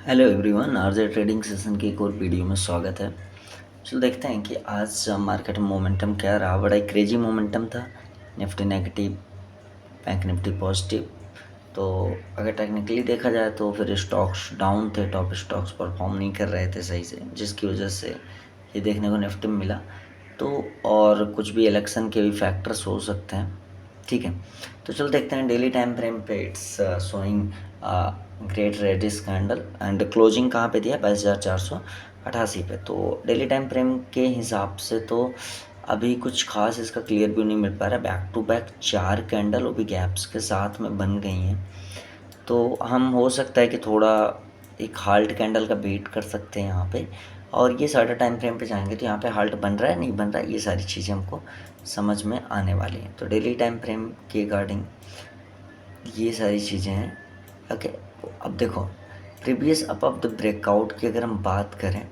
Hello everyone, RJ trading session की एक और वीडियो में स्वागत है। चलो देखते हैं कि आज मार्केट में मोमेंटम क्या रहा। बड़ा ही क्रेजी मोमेंटम था। Nifty negative, bank Nifty positive. तो अगर टेक्निकली देखा जाए तो फिर स्टॉक्स डाउन थे, टॉप स्टॉक्स परफॉर्म नहीं कर रहे थे सही से, जिसकी वजह से ये देखने को निफ्टी में मिला। तो और कुछ भी इलेक्शन के भी फैक्टर्स हो सकते हैं, ठीक है। तो चलो देखते हैं डेली टाइम फ्रेम पे it's showing great reddish candle and closing कहाँ पे दिया, 22,488 पे। तो डेली टाइम फ्रेम के हिसाब से तो अभी कुछ खास इसका क्लियर व्यू नहीं मिल पा रहा। बैक टू बैक 4 कैंडल वो भी गैप्स के साथ में बन गई हैं। तो हम हो सकता है कि थोड़ा एक हाल्ट कैंडल का वेट कर सकते हैं यहाँ पे, और ये सारा टाइम फ्रेम पे जाएंगे तो यहाँ पे हाल्ट बन रहा है नहीं बन रहा है, ये सारी चीज़ें हमको समझ में आने वाली हैं। तो डेली टाइम फ्रेम के अकॉर्डिंग ये सारी चीज़ें हैं, ओके। अब देखो, previous up of the breakout की अगर हम बात करें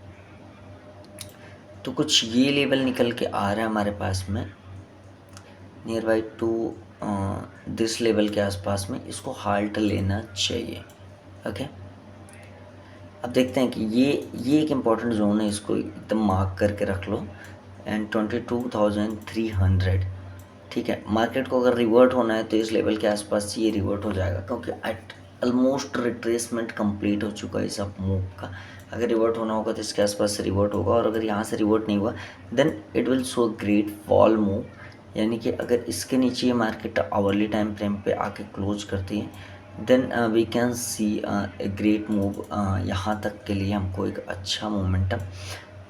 तो कुछ ये लेवल निकल के आ रहा है हमारे पास में, near by two this level के आसपास में। इसको हाल्ट लेना चाहिए, ओके। अब देखते हैं कि ये एक इम्पॉर्टेंट जोन है, इसको एकदम मार्क करके रख लो। एंड 22,300, ठीक है। मार्केट को अगर रिवर्ट होना है तो इस लेवल के आसपास से ये रिवर्ट हो जाएगा, क्योंकि एट ऑलमोस्ट रिट्रेसमेंट कंप्लीट हो चुका है इस अप मूव का। अगर रिवर्ट होना होगा तो इसके आसपास से रिवर्ट होगा, और अगर यहाँ से रिवर्ट नहीं हुआ then it will show great fall move. यानी कि अगर इसके नीचे ये मार्केट आवरली टाइम फ्रेम पे आके क्लोज करती है then we can see a great move. यहाँ तक के लिए हमको एक अच्छा मोमेंटम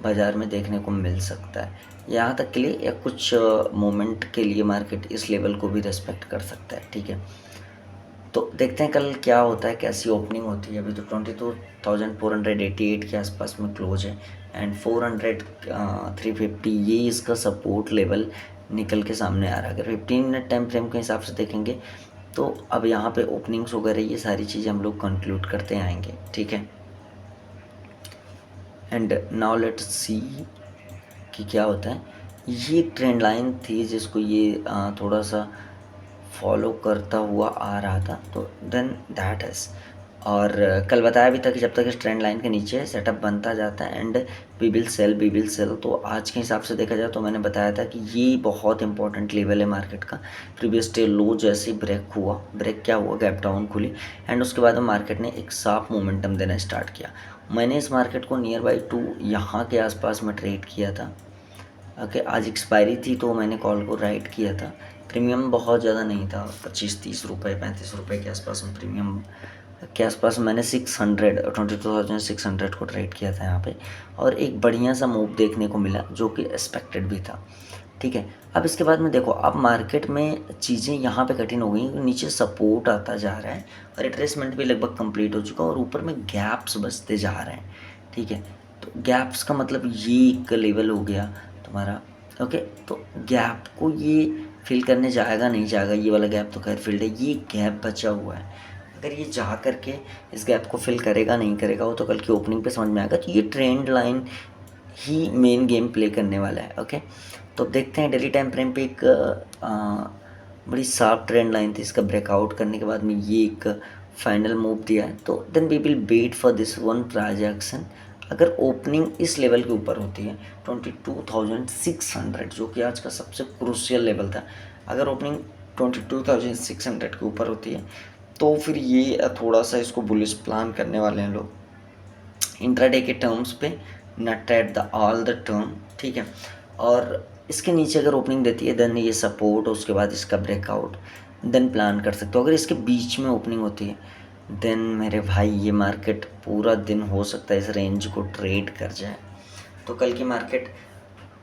बाज़ार में देखने को मिल सकता है, यहाँ तक के लिए, या कुछ मोमेंट के लिए मार्केट इस लेवल को भी रेस्पेक्ट कर सकता है, ठीक है। तो देखते हैं कल क्या होता है, कैसी ओपनिंग होती है। अभी तो 22,488 के आसपास में क्लोज है, एंड 400 350 ये इसका सपोर्ट लेवल निकल के सामने आ रहा है। अगर 15 मिनट टाइम फ्रेम के हिसाब से देखेंगे तो अब यहाँ पे ओपनिंग्स वगैरह ये सारी चीज़ें हम लोग कंक्लूड करते आएंगे, ठीक है। एंड नाउ लेट्स सी कि क्या होता है। ये ट्रेंड लाइन थी जिसको ये थोड़ा सा फॉलो करता हुआ आ रहा था, तो देन दैट इज़। और कल बताया भी था कि जब तक इस ट्रेंड लाइन के नीचे सेटअप बनता जाता है एंड वी विल सेल। तो आज के हिसाब से देखा जाए तो मैंने बताया था कि ये बहुत इंपॉर्टेंट लेवल है मार्केट का। प्रीवियस डे लो जैसे ब्रेक हुआ, ब्रेक क्या हुआ, गैप डाउन खुली, एंड उसके बाद मार्केट ने एक साफ मोमेंटम देना स्टार्ट किया। मैंने इस मार्केट को नियर बाई टू यहाँ के आसपास में ट्रेड किया था, ओके। आज एक्सपायरी थी तो मैंने कॉल को राइट किया था। प्रीमियम बहुत ज़्यादा नहीं था, 25-30 रुपये 35 रुपये के आसपास में प्रीमियम के आसपास मैंने 22,600 को ट्रेड किया था यहाँ पे, और एक बढ़िया सा मूव देखने को मिला जो कि एक्सपेक्टेड भी था, ठीक है। अब इसके बाद में देखो, अब मार्केट में चीज़ें यहाँ पे कठिन हो गई, नीचे सपोर्ट आता जा रहा है और रिट्रेसमेंट भी लगभग कंप्लीट हो चुका है, और ऊपर में गैप्स बचते जा रहे हैं, ठीक है। तो गैप्स का मतलब ये एक लेवल हो गया तुम्हारा, ओके। तो गैप को ये फिल करने जाएगा नहीं जाएगा, ये वाला गैप तो खैर फिल्ड है, ये गैप बचा हुआ है। अगर ये जा करके इस गैप को फिल करेगा नहीं करेगा वो तो कल की ओपनिंग पे समझ में आएगा। तो ये ट्रेंड लाइन ही मेन गेम प्ले करने वाला है, ओके। तो अब देखते हैं डेली टाइम फ्रेम पे एक बड़ी शार्प ट्रेंड लाइन थी, इसका ब्रेकआउट करने के बाद में ये एक फाइनल मूव दिया है। तो then we will wait for this one transaction. अगर ओपनिंग इस लेवल के ऊपर होती है 22,600, जो कि आज का सबसे क्रूशियल लेवल था, अगर ओपनिंग 22,600 के ऊपर होती है तो फिर ये थोड़ा सा इसको बुलिश प्लान करने वाले हैं लोग इंट्राडे के टर्म्स पे, नट at the all the term, ठीक है। और इसके नीचे अगर ओपनिंग देती है देन ये सपोर्ट, उसके बाद इसका ब्रेकआउट, देन प्लान कर सकते हो। अगर इसके बीच में ओपनिंग होती है देन मेरे भाई ये मार्केट पूरा दिन हो सकता है इस रेंज को ट्रेड कर जाए। तो कल की मार्केट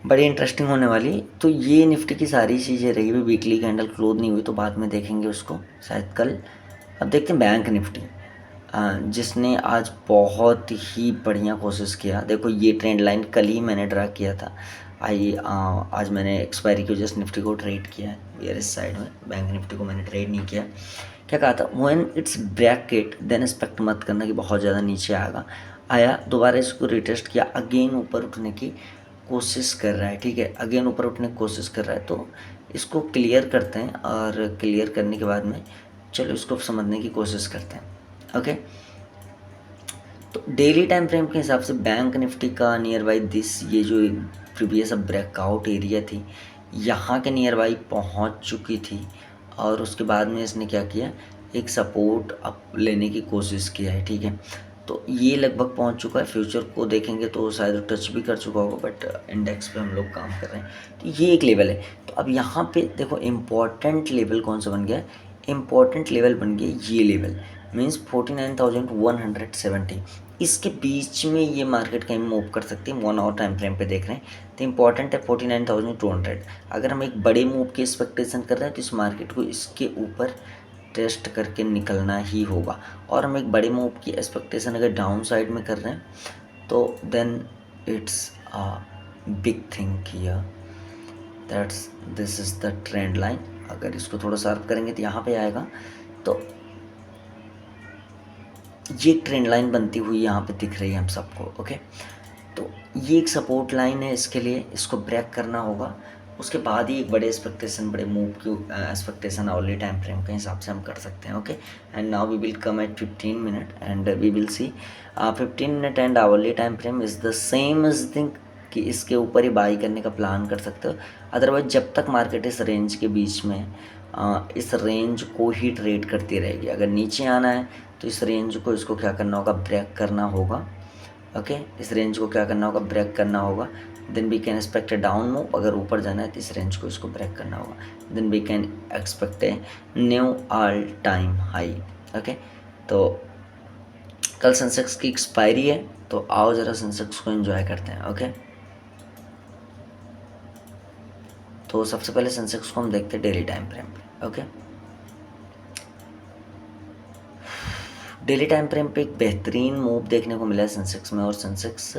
बड़ी इंटरेस्टिंग होने वाली। तो ये निफ्टी की सारी चीज़ें रही हुई, वीकली कैंडल क्लोज नहीं हुई तो बाद में देखेंगे उसको शायद कल। अब देखते हैं बैंक निफ्टी, जिसने आज बहुत ही बढ़िया कोशिश किया। देखो ये ट्रेंड लाइन कल ही मैंने ड्रा किया था, आज मैंने एक्सपायरी की वजह से निफ्टी को ट्रेड किया है वेयर इस साइड में, बैंक निफ्टी को मैंने ट्रेड नहीं किया। क्या कहा था, when it's bracket then expect मत करना कि बहुत ज़्यादा नीचे आया, दोबारा इसको रिटेस्ट किया, अगेन ऊपर उठने की कोशिश कर रहा है, ठीक है। अगेन ऊपर उठने की कोशिश कर रहा है, तो इसको क्लियर करते हैं, और क्लियर करने के बाद में चलो इसको समझने की कोशिश करते हैं, ओके। तो डेली टाइम फ्रेम के हिसाब से बैंक निफ्टी का नियर बाई दिस, ये जो प्रीवियस ब्रेकआउट एरिया थी यहाँ के नियर बाई पहुँच चुकी थी, और उसके बाद में इसने क्या किया, एक सपोर्ट अप लेने की कोशिश किया है, ठीक है। तो ये लगभग पहुंच चुका है। फ्यूचर को देखेंगे तो शायद टच भी कर चुका होगा, बट इंडेक्स पे हम लोग काम कर रहे हैं, तो ये एक लेवल है। तो अब यहाँ पे देखो इम्पॉर्टेंट लेवल कौन सा बन गया, इम्पॉर्टेंट लेवल बन गया ये लेवल, मीन्स 49,170। इसके बीच में ये मार्केट कहीं मूव कर सकती है, 1 आवर टाइम फ्रेम पे देख रहे हैं तो इम्पॉर्टेंट है 49,200। अगर हम एक बड़े मूव की एक्सपेक्टेशन कर रहे हैं तो इस मार्केट को इसके ऊपर टेस्ट करके निकलना ही होगा। और हम एक बड़े मूव की एक्सपेक्टेशन अगर डाउन साइड में कर रहे हैं तो then it's a big thing here, that's this is the trend line. अगर इसको थोड़ा शार्प करेंगे तो यहाँ पे आएगा, तो ये ट्रेंड लाइन बनती हुई यहाँ पे दिख रही है हम सबको, ओके। तो ये एक सपोर्ट लाइन है, इसके लिए इसको ब्रेक करना होगा, उसके बाद ही एक बड़े एक्सपेक्टेशन, बड़े मूव की एक्सपेक्टेशन आवरली टाइम फ्रेम के हिसाब से हम कर सकते हैं, okay. And now we will come at 15 minute and we will see 15 minute and hourly time frame is the same is think कि इसके ऊपर ही बाई करने का प्लान कर सकते हो। अदरवाइज जब तक मार्केट इस रेंज के बीच में इस रेंज को ही ट्रेड करती रहेगी। अगर नीचे आना है तो इस रेंज को, इसको क्या करना होगा, ब्रेक करना होगा, ओके। इस रेंज को क्या करना होगा, ब्रेक करना होगा। Then we can expect a down move. अगर ऊपर जाना है तो इस रेंज को, इसको ब्रेक करना होगा। Then we can expect a new all time high, okay. तो कल सेंसेक्स की एक्सपायरी है, तो आओ ज़रा सेंसेक्स को एंजॉय करते हैं, ओके। तो सबसे पहले सेंसेक्स को हम देखते हैं डेली टाइम फ्रेम पे, ओके। डेली टाइम फ्रेम पे एक बेहतरीन मूव देखने को मिला है सेंसेक्स में, और सेंसेक्स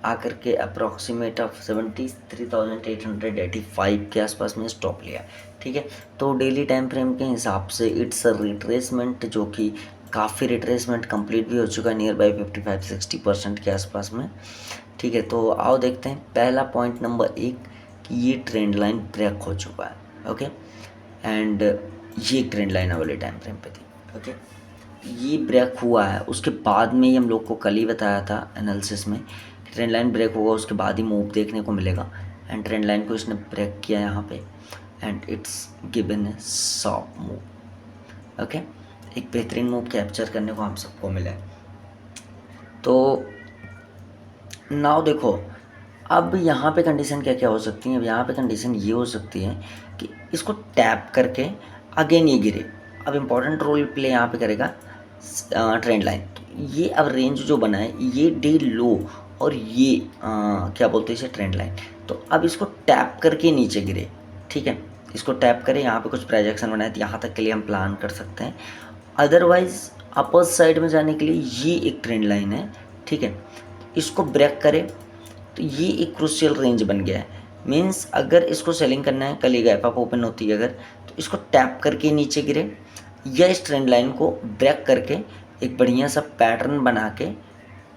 आकर के अप्रॉक्सीमेट ऑफ 73,885 के आसपास में स्टॉप लिया, ठीक है। तो डेली टाइम फ्रेम के हिसाब से इट्स रिट्रेसमेंट, जो कि काफ़ी रिट्रेसमेंट कंप्लीट भी हो चुका है, नियर बाई 55-60% के आसपास में, ठीक है। तो आओ देखते हैं। पहला पॉइंट नंबर 1 कि ये ट्रेंड लाइन ब्रेक हो चुका है, ओके। एंड ये ट्रेंड लाइन वाले टाइम फ्रेम पे थी, ओके। ये ब्रेक हुआ है, उसके बाद में ही हम लोग को कल ही बताया था एनालिसिस में कि ट्रेंड लाइन ब्रेक होगा, उसके बाद ही मूव देखने को मिलेगा। एंड ट्रेंड लाइन को इसने ब्रेक किया यहाँ पे, and it's given A soft move, okay. एक बेहतरीन मूव कैप्चर करने को हम सबको मिला है। तो नाउ देखो, अब यहाँ पे कंडीशन क्या क्या हो सकती है। अब यहाँ पे कंडीशन ये हो सकती है कि इसको टैप करके अगेन ये गिरे। अब इम्पॉर्टेंट रोल प्ले यहाँ पे करेगा ट्रेंड लाइन। तो ये अब रेंज जो बना है, ये डे लो और ये क्या बोलते हैं इसे, ट्रेंड लाइन। तो अब इसको टैप करके नीचे गिरे, ठीक है। इसको टैप करें, यहाँ पे कुछ प्रोजेक्शन बनाए तो यहाँ तक के लिए हम प्लान कर सकते हैं। अदरवाइज अपर साइड में जाने के लिए ये एक ट्रेंड लाइन है, ठीक है। इसको ब्रेक करें तो ये एक क्रूशियल रेंज बन गया है। मीन्स अगर इसको सेलिंग करना है, कल ही गैप अप ओपन होती है अगर, तो इसको टैप करके नीचे गिरे, या इस ट्रेंड लाइन को ब्रेक करके एक बढ़िया सा पैटर्न बना के,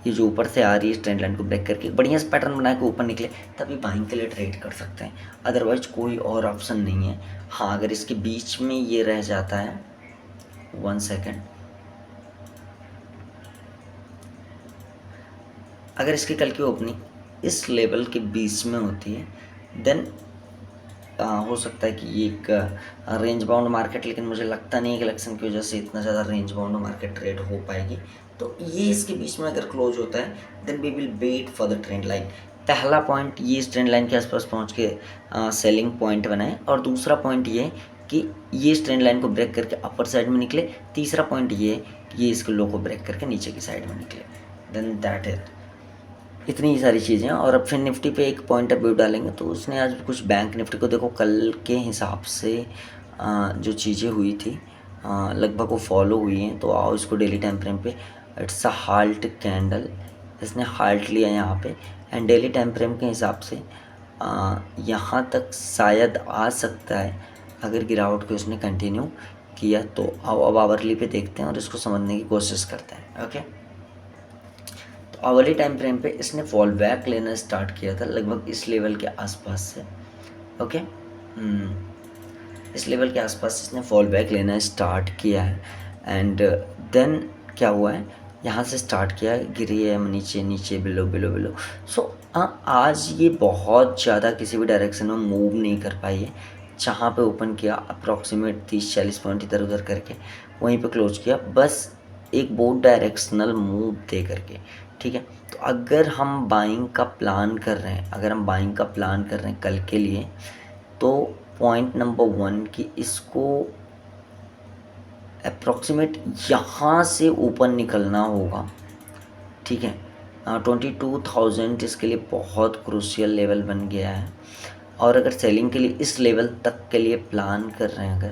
ये जो ऊपर से आ रही है इस ट्रेंड लाइन को ब्रेक करके बढ़िया सा पैटर्न बना के ऊपर निकले, तभी बाइंग के लिए ट्रेड कर सकते हैं। अदरवाइज कोई और ऑप्शन नहीं है। हाँ, अगर इसके बीच में ये रह जाता है, 1 सेकेंड, अगर इसकी कल की ओपनिंग इस लेवल के बीच में होती है, देन हो सकता है कि ये एक रेंज बाउंड मार्केट, लेकिन मुझे लगता नहीं है कि इलेक्शन की वजह से इतना ज़्यादा रेंज बाउंड मार्केट ट्रेड हो पाएगी। तो ये इसके बीच में अगर क्लोज होता है, then we will wait for the trend line. पहला पॉइंट ये इस ट्रेंड लाइन के आसपास पहुंच के सेलिंग पॉइंट बनाए, और दूसरा पॉइंट ये कि ये इस ट्रेंड लाइन को ब्रेक करके अपर साइड में निकले। तीसरा पॉइंट ये कि ये इसके लो को ब्रेक करके नीचे की साइड में निकले, देन दैट इज। इतनी ही सारी चीज़ें। और अब फिर निफ्टी पे एक पॉइंट ऑफ व्यू डालेंगे, तो उसने आज कुछ बैंक निफ्टी को देखो कल के हिसाब से जो चीज़ें हुई थी लगभग वो फॉलो हुई हैं। तो आओ इसको डेली टाइम फ्रेम पे, इट्स अ हाल्ट कैंडल, इसने हाल्ट लिया यहाँ पे, एंड डेली टाइम फ्रेम के हिसाब से यहाँ तक शायद आ सकता है अगर गिरावट को उसने कंटिन्यू किया तो। आओ अब आवरली पे देखते हैं और इसको समझने की कोशिश करते हैं, ओके। आवरली टाइम फ्रेम पे इसने फॉल बैक लेना स्टार्ट किया था लगभग इस लेवल के आसपास से, ओके। इस लेवल के आसपास इसने फॉल बैक लेना स्टार्ट किया है, एंड देन क्या हुआ है यहाँ से स्टार्ट किया, गिरी है नीचे नीचे, बिलो बिलो बिलो। सो आज ये बहुत ज़्यादा किसी भी डायरेक्शन में मूव नहीं कर पाई है। जहाँ पे ओपन किया अप्रॉक्सीमेट 30-40 पॉइंट इधर उधर करके वहीं पे क्लोज किया, बस एक बहुत डायरेक्शनल मूव दे करके। ठीक है, तो अगर हम बाइंग का प्लान कर रहे हैं, कल के लिए, तो पॉइंट नंबर 1 कि इसको अप्रॉक्सीमेट यहाँ से ऊपर निकलना होगा। ठीक है, 22,000 इसके लिए बहुत क्रूशियल लेवल बन गया है। और अगर सेलिंग के लिए इस लेवल तक के लिए प्लान कर रहे हैं अगर,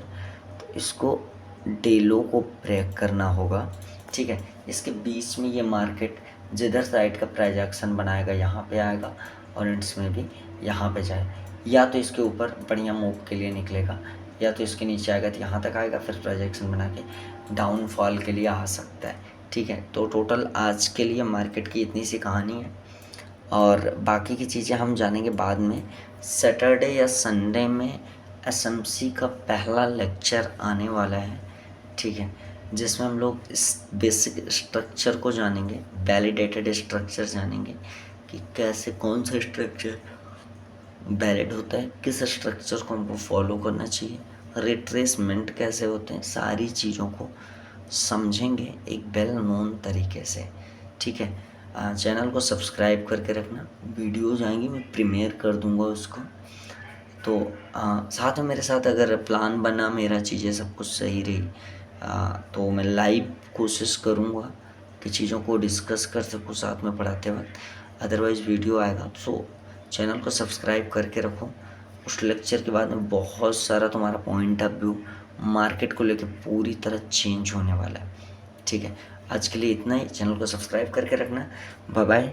तो इसको डेलो को ब्रेक करना होगा। ठीक है, इसके बीच में ये मार्केट जिधर साइड का प्राइस एक्शन बनाएगा यहाँ पे आएगा और इसमें भी यहाँ पे जाए, या तो इसके ऊपर बढ़िया मूव के लिए निकलेगा, या तो इसके नीचे आएगा तो यहाँ तक आएगा, फिर प्रोजेक्शन बना के डाउनफॉल के लिए आ सकता है। ठीक है, तो टोटल आज के लिए मार्केट की इतनी सी कहानी है, और बाकी की चीज़ें हम जानेंगे बाद में। सैटरडे या संडे में एसएमसी का पहला लेक्चर आने वाला है। ठीक है, जिसमें हम लोग इस बेसिक स्ट्रक्चर को जानेंगे, वैलिडेटेड स्ट्रक्चर जानेंगे कि कैसे कौन सा स्ट्रक्चर वैलिड होता है, किस स्ट्रक्चर को हमको फॉलो करना चाहिए, रिट्रेसमेंट कैसे होते हैं, सारी चीज़ों को समझेंगे एक वेल नोन तरीके से। ठीक है, चैनल को सब्सक्राइब करके रखना, वीडियोज़ आएंगी मैं प्रीमियर कर दूंगा उसको। तो साथ में मेरे साथ अगर प्लान बना मेरा, चीज़ें सब कुछ सही रही, तो मैं लाइव कोशिश करूँगा कि चीज़ों को डिस्कस कर सकूँ साथ में पढ़ाते वक्त। अदरवाइज़ वीडियो आएगा तो चैनल को सब्सक्राइब करके रखो। उस लेक्चर के बाद में बहुत सारा तुम्हारा पॉइंट ऑफ व्यू मार्केट को लेकर पूरी तरह चेंज होने वाला है। ठीक है, आज के लिए इतना ही। चैनल को सब्सक्राइब करके रखना। Bye bye.